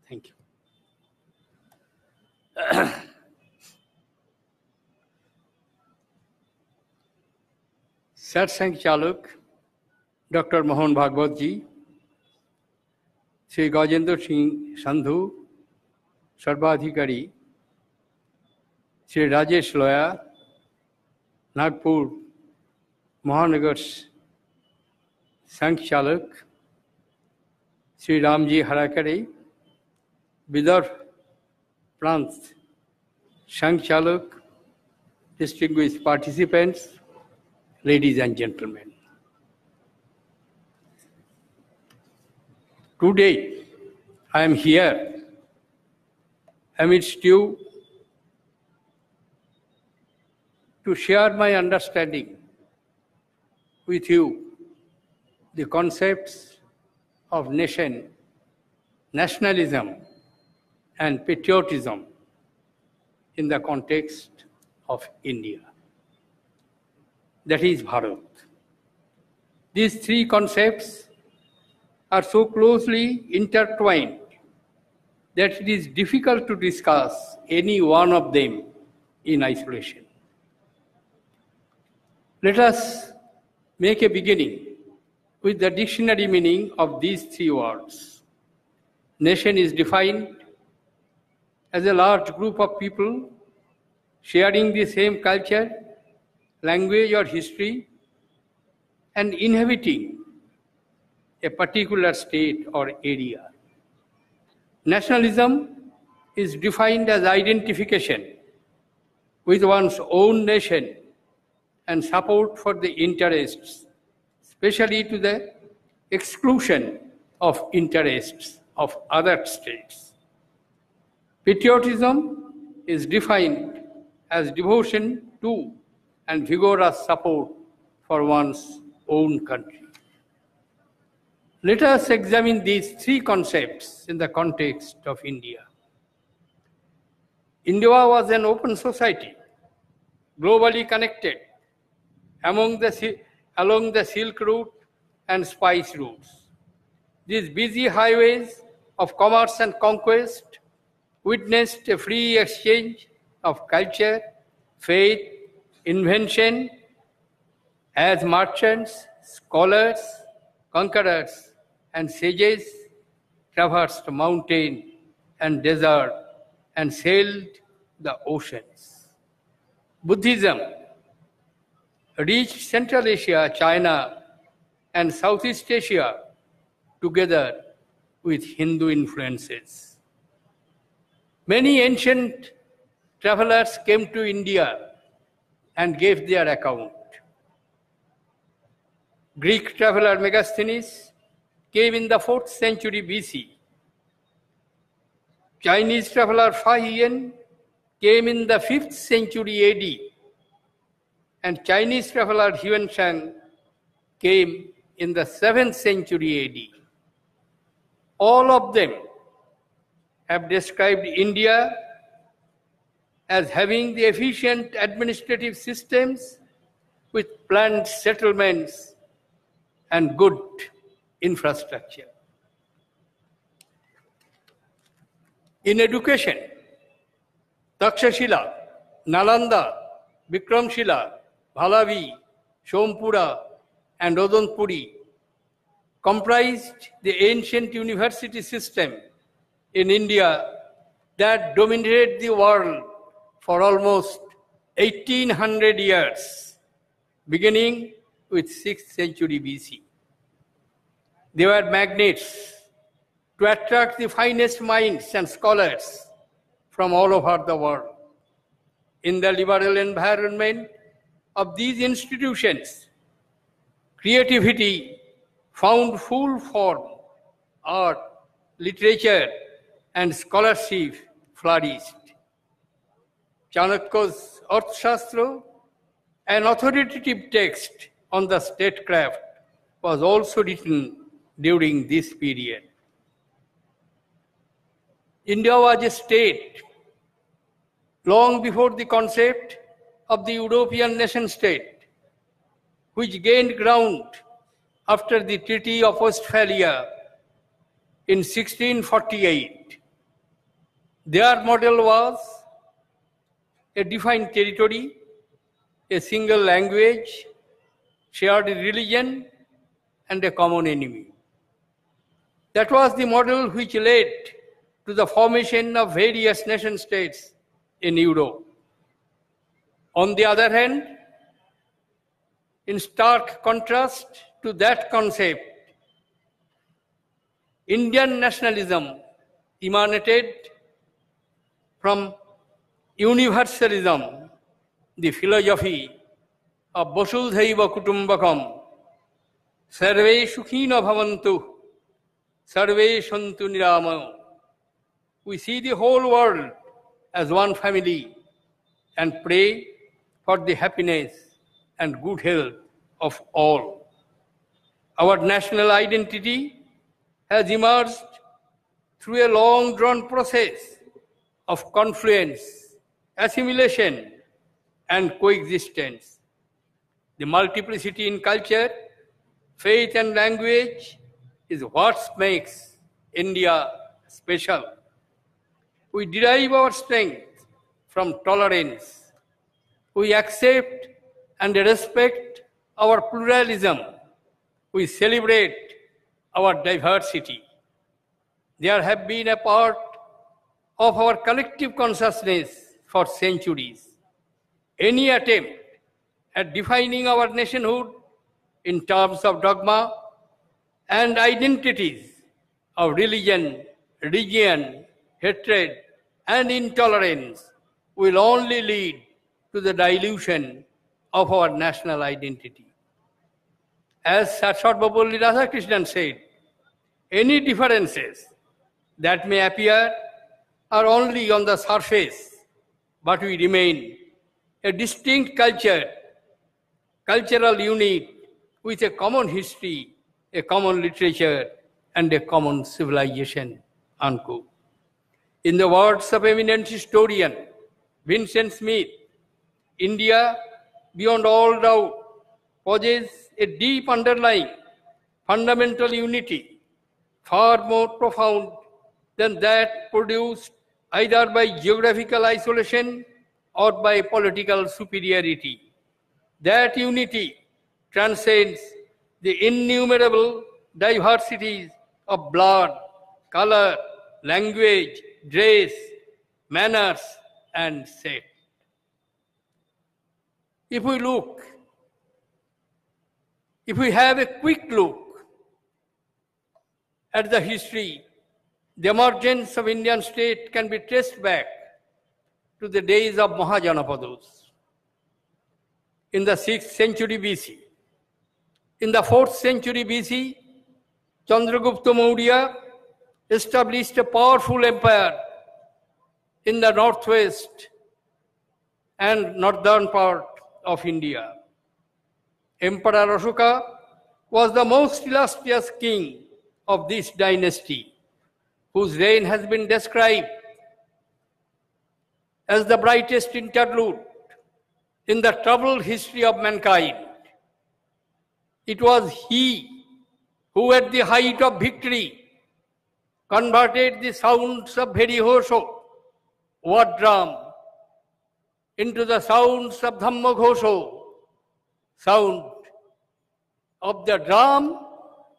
[SPEAKER 2] Thank you. सरसंघ चालक डॉक्टर मोहन भागवत जी, श्री गजेंद्र सिंह संधू सर्वाधिकारी, श्री राजेश लोया नागपुर महानगर संघ चालक, श्री रामजी हराकरे विदर्भ प्रांत संघ चालक, distinguished participants, ladies and gentlemen. Today I am here amidst you to share my understanding with you the concepts of nation, nationalism and patriotism in the context of India, that is Bharat. These three concepts are so closely intertwined that it is difficult to discuss any one of them in isolation. Let us make a beginning with the dictionary meaning of these three words. Nation is defined as a large group of people sharing the same culture, language or history, and inhabiting a particular state or area. Nationalism is defined as identification with one's own nation and support for the interests, especially to the exclusion of interests of other states. Patriotism is defined as devotion to and vigorous support for one's own country. Let us examine these three concepts in the context of India. India was an open society globally connected along the Silk Route and Spice Routes. These busy highways of commerce and conquest witnessed a free exchange of culture, faith, invention, as merchants, scholars, conquerors, and sages traversed mountain and desert and sailed the oceans. Buddhism reached Central Asia, China, and Southeast Asia together with Hindu influences. Many ancient travelers came to India and gave their account. Greek traveler Megasthenes came in the 4th century BC. Chinese traveler Fa Hien came in the 5th century AD. And Chinese traveler Huanshan came in the 7th century AD. All of them have described India as having the efficient administrative systems with planned settlements and good infrastructure. In education, Takshashila, Nalanda, Vikramshila, Pahlavi, Sompura, and Odanpuri comprised the ancient university system in India that dominated the world for almost 1800 years, beginning with 6th century BC. They were magnets to attract the finest minds and scholars from all over the world. In the liberal environment of these institutions, creativity found full form, art, literature, and scholarship flourished. Chanakya's Arthashastra, an authoritative text on the statecraft, was also written during this period. India was a state long before the concept of the European nation-state, which gained ground after the Treaty of Westphalia in 1648. Their model was a defined territory, a single language, shared religion, and a common enemy. That was the model which led to the formation of various nation-states in Europe. On the other hand, in stark contrast to that concept, Indian nationalism emanated from universalism, the philosophy of Vasudhaiva Kutumbakam, Sarve Sukhina Bhavantu, Sarve Santu Niramayo. We see the whole world as one family and pray for the happiness and good health of all. Our national identity has emerged through a long-drawn process of confluence, assimilation, and coexistence. The multiplicity in culture, faith, and language is what makes India special. We derive our strength from tolerance. We accept and respect our pluralism. We celebrate our diversity. There have been a part of our collective consciousness for centuries. Any attempt at defining our nationhood in terms of dogma and identities of religion, region, hatred, and intolerance will only lead to the dilution of our national identity. As Sarvapalli Radhakrishnan said, any differences that may appear are only on the surface, but we remain a distinct culture, cultural unit with a common history, a common literature, and a common civilization, unquote. In the words of eminent historian Vincent Smith, India, beyond all doubt, possesses a deep underlying fundamental unity, far more profound than that produced either by geographical isolation or by political superiority. That unity transcends the innumerable diversities of blood, color, language, dress, manners, and sex. If we have a quick look at the history, the emergence of Indian state can be traced back to the days of Mahajanapadas in the 6th century BC. In the 4th century BC, Chandragupta Maurya established a powerful empire in the northwest and northern part of India. Emperor Ashoka was the most illustrious king of this dynasty, whose reign has been described as the brightest interlude in the troubled history of mankind. It was he who, at the height of victory, converted the sounds of Bheri-Ghosho, war drum, into the sounds of Dhamma-Ghosho, sound of the drum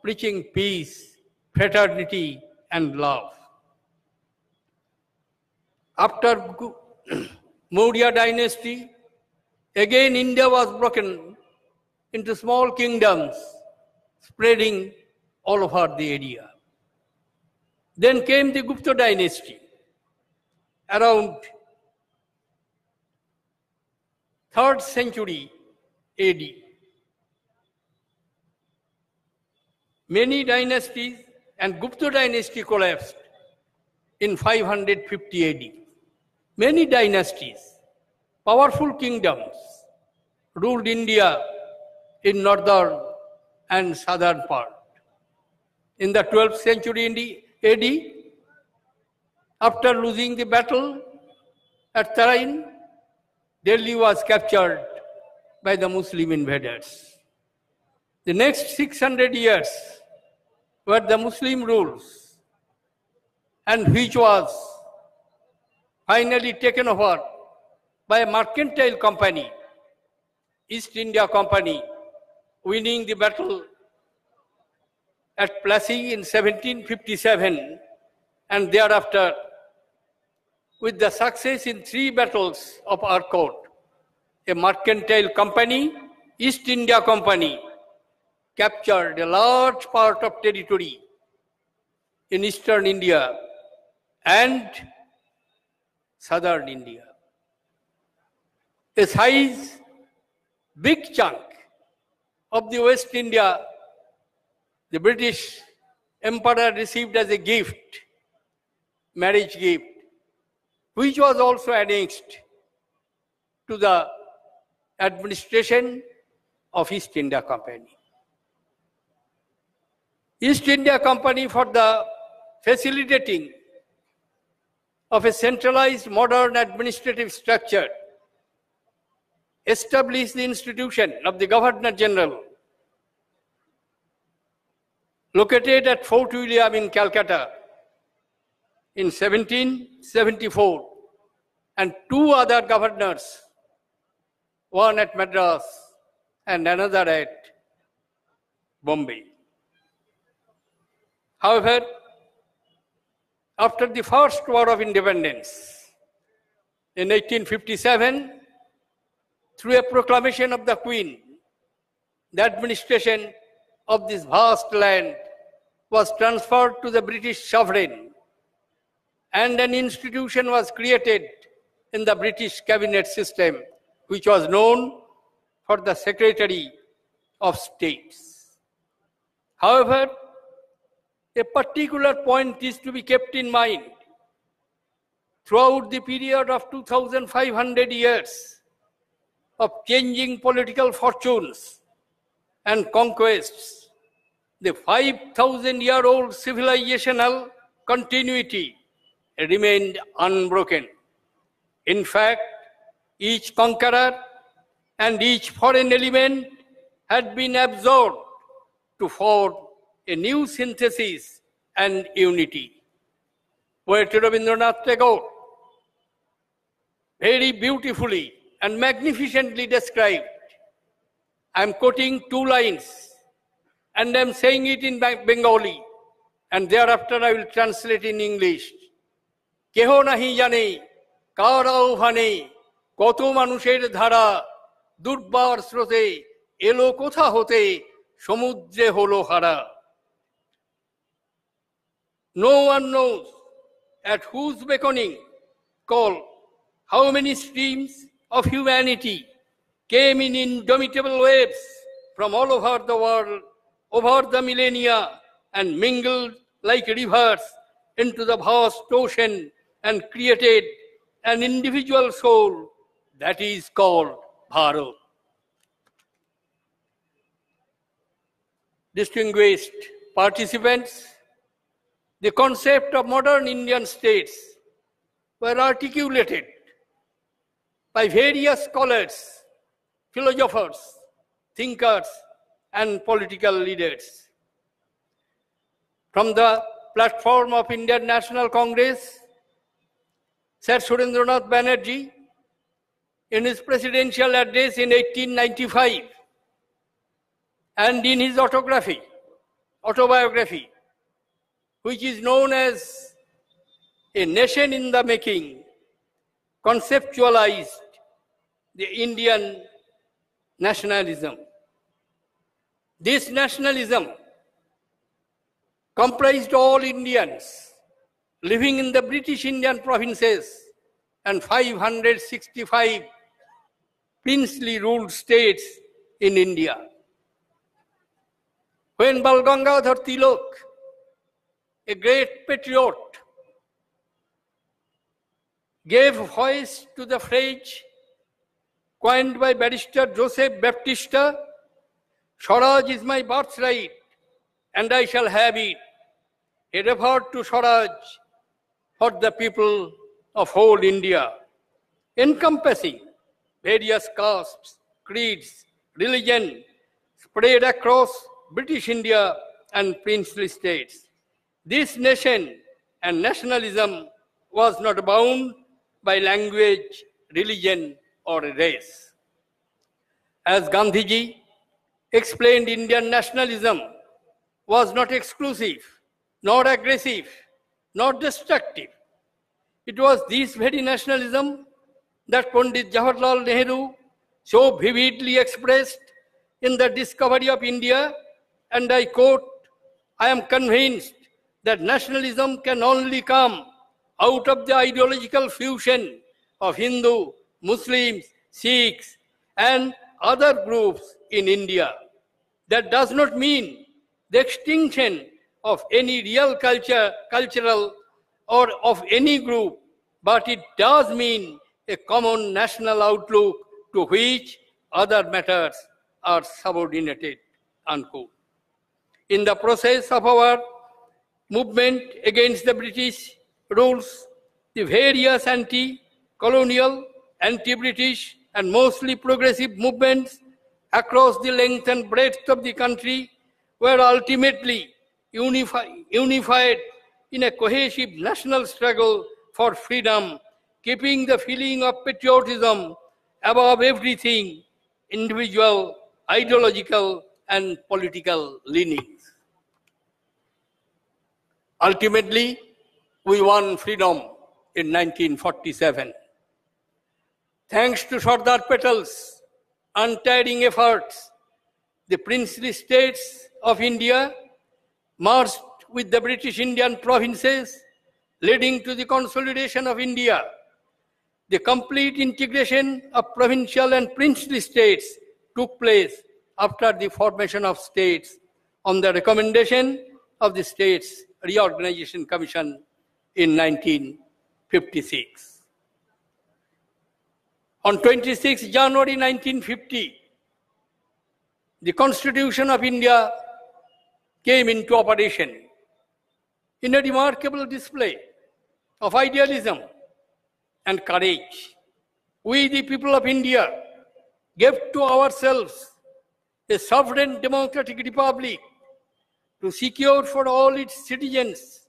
[SPEAKER 2] preaching peace, fraternity, and love. After Maurya dynasty, again India was broken into small kingdoms, spreading all over the area. Then came the Gupta dynasty, around 3rd century AD. Many dynasties and Gupta dynasty collapsed in 550 AD. Many dynasties, powerful kingdoms, ruled India in northern and southern part. In the 12th century AD, after losing the battle at Tarain, Delhi was captured by the Muslim invaders. The next 600 years were the Muslim rules, and which was finally taken over by a mercantile company, East India Company, winning the battle at Plassey in 1757, and thereafter, with the success in 3 battles of Arcot, a mercantile company, East India Company, captured a large part of territory in eastern India and southern India. A size, big chunk of the West India, the British Emperor received as a gift, marriage gift, which was also annexed to the administration of East India Company. East India Company, for the facilitating of a centralized modern administrative structure, established the institution of the Governor General, located at Fort William in Calcutta in 1774, and 2 other governors, one at Madras and another at Bombay. However, after the First War of Independence in 1857, through a proclamation of the Queen, the administration of this vast land was transferred to the British sovereign, and an institution was created in the British cabinet system, which was known for the Secretary of States. However, a particular point is to be kept in mind. Throughout the period of 2,500 years of changing political fortunes and conquests, the 5,000-year-old civilizational continuity remained unbroken. In fact, Each conqueror and each foreign element had been absorbed to form a new synthesis and unity. Poet Rabindranath Tagore very beautifully and magnificently described. I am quoting 2 lines and I am saying it in Bengali, and thereafter I will translate in English. Keho nahi jane, karao bhane, koto manusher dhara, durbar srote, elo kotha hote, সমুদ্রে হলো হারা. No one knows at whose beckoning call how many streams of humanity came in indomitable waves from all over the world, over the millennia, and mingled like rivers into the vast ocean and created an individual soul that is called Bharat. Distinguished participants, the concept of modern Indian states were articulated by various scholars, philosophers, thinkers, and political leaders. From the platform of Indian National Congress, Sir Surendranath Banerjee, in his presidential address in 1895, and in his autobiography, which is known as A Nation in the Making, conceptualized the Indian nationalism. This nationalism comprised all Indians living in the British Indian provinces and 565 princely ruled states in India. When Bal Gangadhar Tilak, a great patriot, gave voice to the phrase coined by Barrister Joseph Baptista, Swaraj is my birthright and I shall have it. He referred to Swaraj for the people of whole India, encompassing various castes, creeds, religion spread across British India and princely states. This nation and nationalism was not bound by language, religion, or race. As Gandhiji explained, Indian nationalism was not exclusive, nor aggressive, nor destructive. It was this very nationalism that Pandit Jawaharlal Nehru so vividly expressed in the discovery of India, and I quote, "I am convinced that nationalism can only come out of the ideological fusion of Hindu, Muslims, Sikhs, and other groups in India. That does not mean the extinction of any real cultural or of any group, but it does mean a common national outlook to which other matters are subordinated," unquote. In the process of our movement against the British rules, the various anti-colonial, anti-British, and mostly progressive movements across the length and breadth of the country were ultimately unified in a cohesive national struggle for freedom, keeping the feeling of patriotism above everything, individual, ideological, and political leanings. Ultimately, we won freedom in 1947. Thanks to Sardar Patel's untiring efforts, the princely states of India merged with the British Indian provinces, leading to the consolidation of India. The complete integration of provincial and princely states took place after the formation of states on the recommendation of the States Reorganization Commission in 1956. On 26 January 1950, the Constitution of India came into operation in a remarkable display of idealism and courage. We, the people of India, gave to ourselves a sovereign democratic republic to secure for all its citizens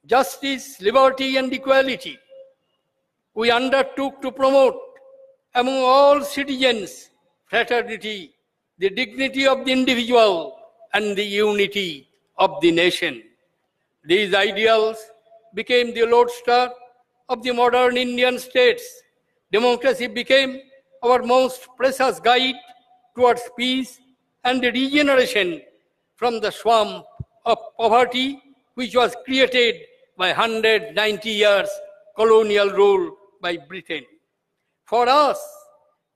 [SPEAKER 2] justice, liberty, and equality. We undertook to promote among all citizens fraternity, the dignity of the individual, and the unity of the nation. These ideals became the lodestar of the modern Indian states. Democracy became our most precious guide towards peace and regeneration from the swamp of poverty which was created by 190 years colonial rule by Britain. For us,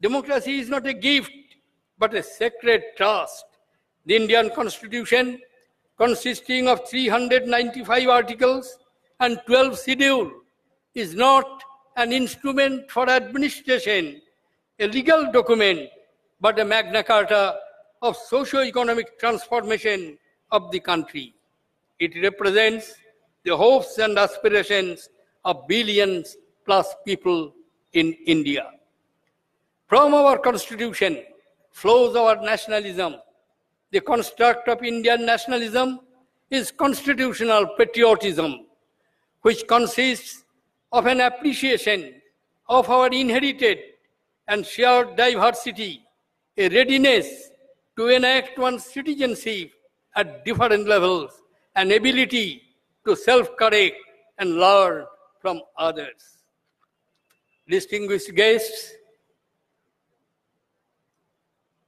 [SPEAKER 2] democracy is not a gift, but a sacred trust. The Indian Constitution, consisting of 395 articles and 12 schedules, is not an instrument for administration, a legal document, but a Magna Carta of socio-economic transformation of the country. It represents the hopes and aspirations of billions plus people in India. From our Constitution flows our nationalism. The construct of Indian nationalism is constitutional patriotism, which consists of an appreciation of our inherited and shared diversity, a readiness to enact one's citizenship at different levels, an ability to self-correct and learn from others. Distinguished guests,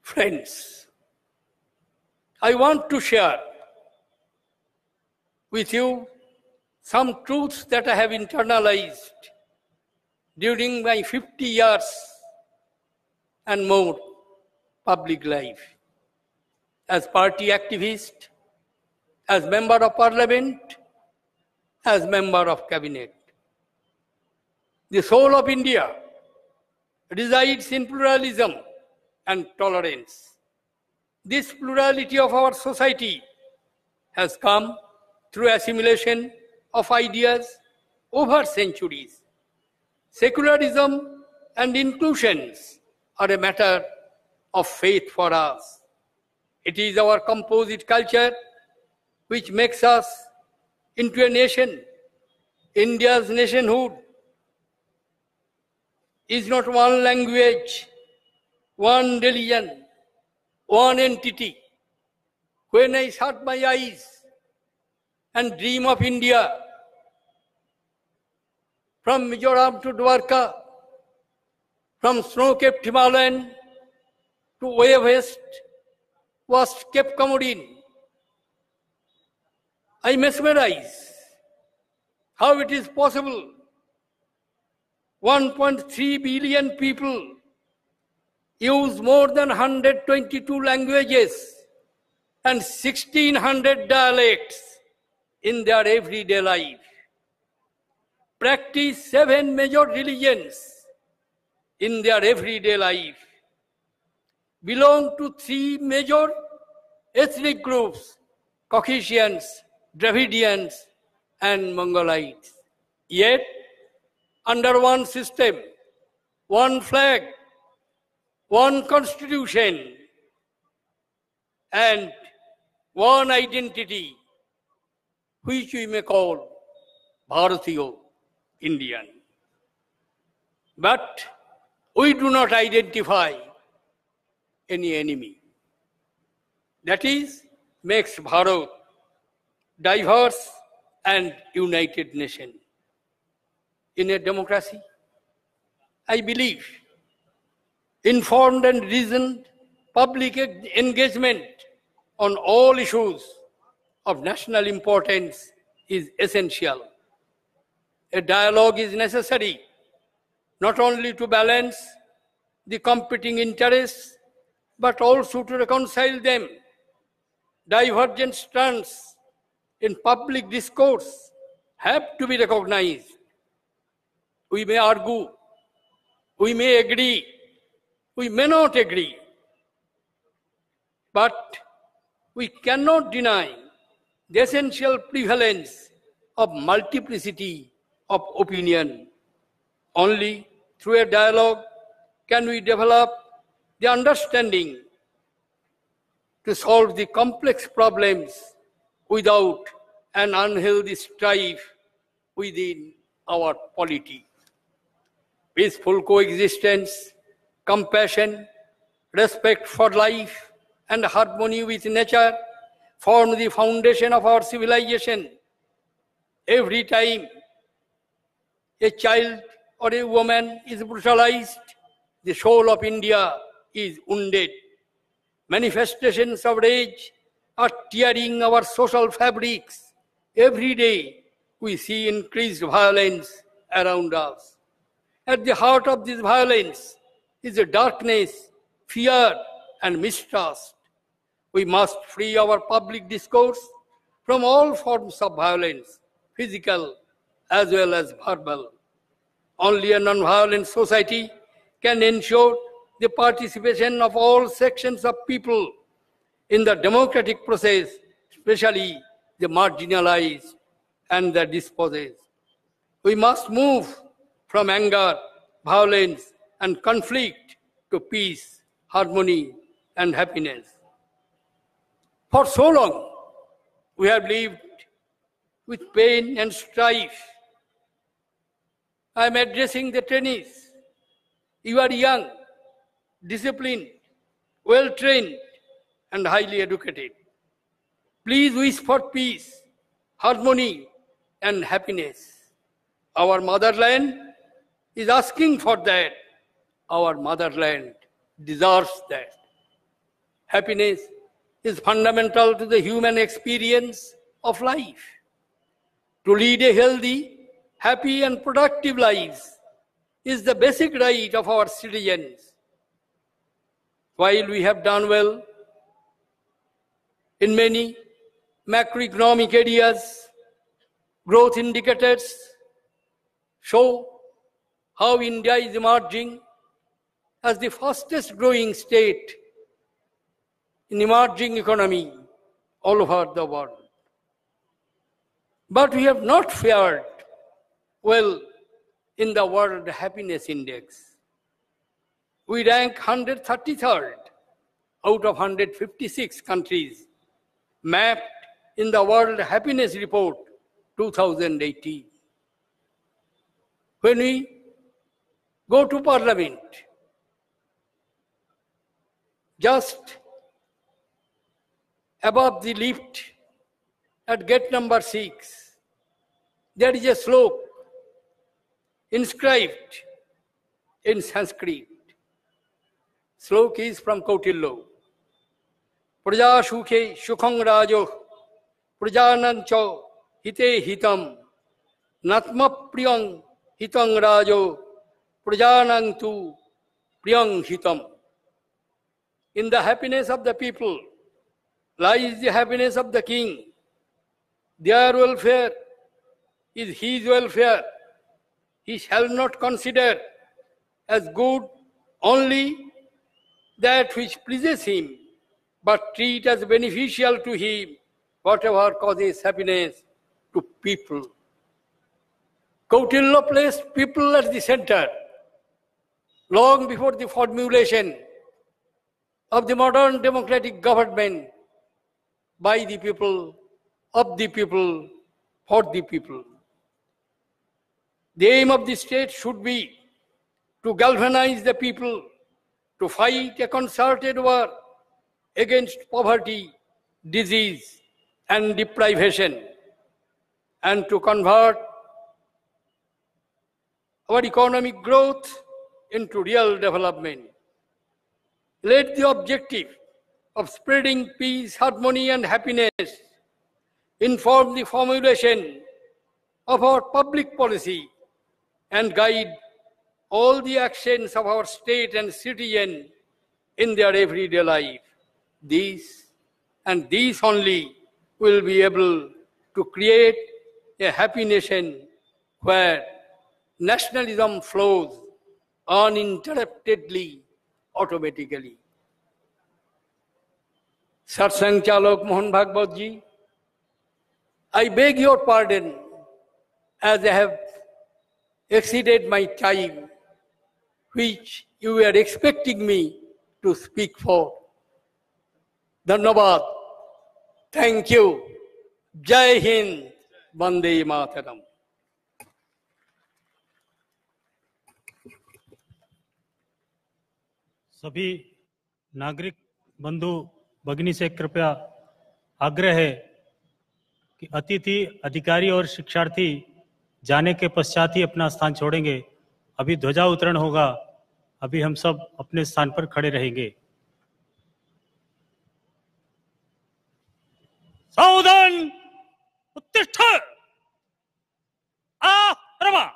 [SPEAKER 2] friends, I want to share with you some truths that I have internalized during my 50 years and more public life. As party activist, as member of parliament, as member of cabinet. The soul of India resides in pluralism and tolerance. This plurality of our society has come through assimilation of ideas over centuries. Secularism and inclusions are a matter of faith for us. It is our composite culture which makes us into a nation. India's nationhood is not one language, one religion, one entity. When I shut my eyes and dream of India, from Mizoram to Dwarka, from snow-capped Himalayan to way west, vast Cape Comorin, I mesmerize how it is possible 1.3 billion people use more than 122 languages and 1,600 dialects in their everyday life, practice 7 major religions in their everyday life, belong to 3 major ethnic groups, Caucasians, Dravidians, and Mongolites. Yet, under one system, one flag, one constitution, and one identity, which we may call Bharatiya, Indian. But we do not identify any enemy. That is, makes Bharat diverse and united nation. In a democracy, I believe informed and reasoned public engagement on all issues of national importance is essential. A dialogue is necessary not only to balance the competing interests, but also to reconcile them. Divergent strands in public discourse have to be recognized. We may argue, we may agree, we may not agree, but we cannot deny the essential prevalence of multiplicity of opinion. Only through a dialogue can we develop the understanding to solve the complex problems without an unhealthy strife within our polity. Peaceful coexistence, compassion, respect for life, and harmony with nature form the foundation of our civilization. Every time a child or a woman is brutalized, the soul of India is wounded. Manifestations of rage are tearing our social fabrics. Every day we see increased violence around us. At the heart of this violence is a darkness, fear, and mistrust. We must free our public discourse from all forms of violence, physical as well as verbal. Only a non-violent society can ensure the participation of all sections of people in the democratic process, especially the marginalized and the dispossessed. We must move from anger, violence, and conflict to peace, harmony, and happiness. For so long, we have lived with pain and strife. I am addressing the trainees. You are young, disciplined, well-trained, and highly educated. Please wish for peace, harmony, and happiness. Our motherland is asking for that. Our motherland deserves that. Happiness is fundamental to the human experience of life. To lead a healthy, happy, and productive lives is the basic right of our citizens. While we have done well in many macroeconomic areas, growth indicators show how India is emerging as the fastest growing state in emerging economy all over the world. But we have not fared well in the World Happiness Index. We rank 133rd out of 156 countries mapped in the World Happiness Report 2018. When we go to Parliament, just above the lift at gate number 6, there is a slope inscribed in Sanskrit. Slok is from Kautilya. Praja sukhe sukhang rajo, prajanancho hite hitam, natma priyang hitang rajo, prajanantu priyang hitam. In the happiness of the people lies the happiness of the king. Their welfare is his welfare. He shall not consider as good only that which pleases him, but treat as beneficial to him whatever causes happiness to people. Kautilya placed people at the center long before the formulation of the modern democratic government by the people, of the people, for the people. The aim of the state should be to galvanize the people to fight a concerted war against poverty, disease, and deprivation, and to convert our economic growth into real development. Let the objective of spreading peace, harmony, and happiness inform the formulation of our public policy and guide all the actions of our state and citizen in their everyday life. These and these only will be able to create a happy nation where nationalism flows uninterruptedly, automatically. Satsang Chalok Mohan Bhagwat ji, I beg your pardon as I have exceeded my time, which you were expecting me to speak for. Dhanabad. Thank you. Jai Hind. Vande Mataram.
[SPEAKER 3] सभी नागरिक बंधु भगिनी से कृपया आग्रह है कि अतिथि, अधिकारी और शिक्षार्थी जाने के पश्चात ही अपना स्थान छोड़ेंगे। अभी ध्वजा उत्तोलन होगा, अभी हम सब अपने स्थान पर खड़े रहेंगे। सावधान उत्तिष्ठ आरवा।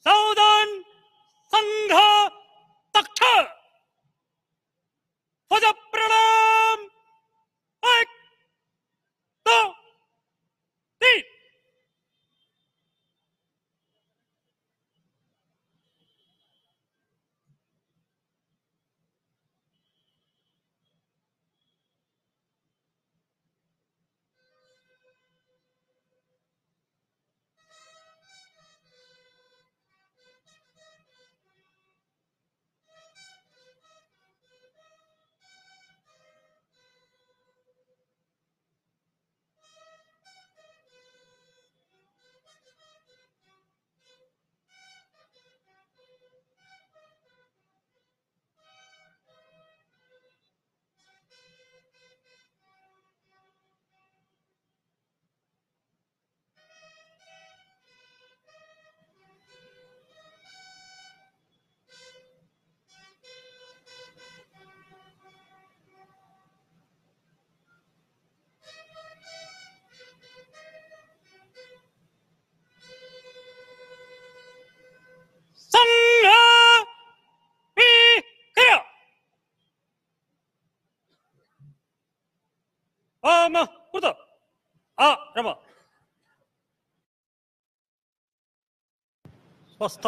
[SPEAKER 3] सावधान संघ तक्ष फौज प्रणाम। 1 2 3। स्वस्थ